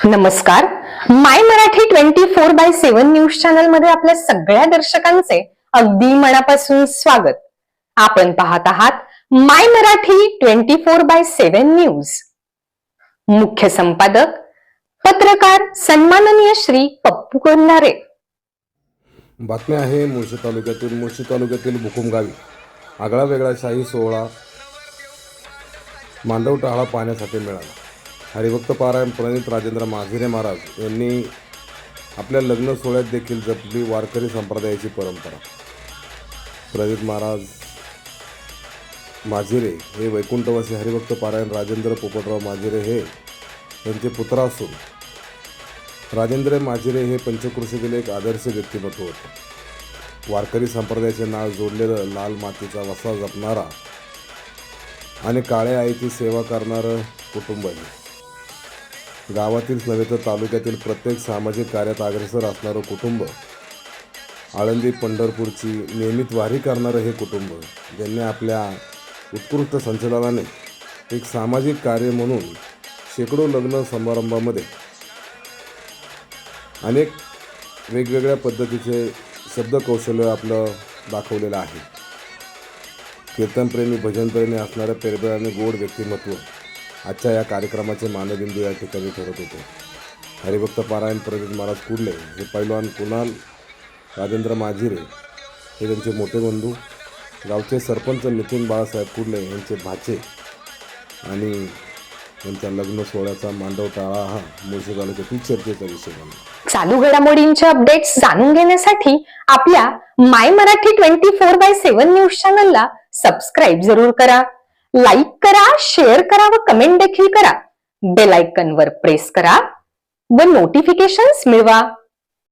नमस्कार. माय Marathi 24/7 news channel मध्ये आपल्या सगळ्या दर्शकांचे अगदी मनापासून स्वागत. आपण पाहत आहात माय मराठी 24/7 न्यूज. मुख्य संपादक पत्रकार सन्माननीय श्री पप्पू कोल्हारे. बातमी आहे मुळशी तालुक्यातील बुकुम गावी आगळा वेगळा शाही सोहळा मांडव टाळा पाहण्यासाठी मिळाला. हरिभक्त पारायण प्रणित राजेंद्र माझिरे महाराज यांनी आपल्या लग्न सोहळ्यात देखील जपली वारकरी संप्रदायाची परंपरा. प्रणित महाराज माझिरे हे वैकुंठवासी हरिभक्त पारायण राजेंद्र पोपटराव माझिरे हे यांचे पुत्र असून राजेंद्र माझिरे हे पंचक्रोशीतील एक आदर्श व्यक्तिमत्व होते. वारकरी संप्रदायाचे नाव जोडलेलं लाल मातीचा वसा जपणारा आणि काळ्या आईची सेवा करणारं कुटुंब आहे. गावातीलच नव्हे तर तालुक्यातील प्रत्येक सामाजिक कार्यात अग्रेसर असणारं कुटुंब, आळंदी पंढरपूरची नियमित वारी करणारं हे कुटुंब, ज्यांनी आपल्या उत्कृष्ट संचलनाने एक सामाजिक कार्य म्हणून शेकडो लग्न समारंभामध्ये अनेक वेगवेगळ्या पद्धतीचे शब्दकौशल्य आपलं दाखवलेलं आहे. कीर्तनप्रेमी, भजनप्रेमी असणाऱ्या पेरबळ आणि गोड व्यक्तिमत्व आजच्या या कार्यक्रमाचे मानबिंदू या ठिकाणी ठरत होते. हरिभक्त पारायण प्रणित महाराज कुडले हे पैलवान कुणाल राजेंद्र माझिरे हे त्यांचे मोठे बंधू, गावचे सरपंच नितीन बाळासाहेब कुडले यांचे भाचे आणि त्यांच्या लग्न सोहळ्याचा मांडव टाळा हा मुळशी तालुक्यातील चर्चेचा विषय बनला. चालू घडामोडींचे अपडेट्स जाणून घेण्यासाठी आपल्या माय मराठी 24/7 न्यूज चॅनलला सबस्क्राईब जरूर करा. लाईक करा, शेअर करा व कमेंट देखील करा. बेल आयकॉन वर प्रेस करा व नोटिफिकेशन्स मिळवा.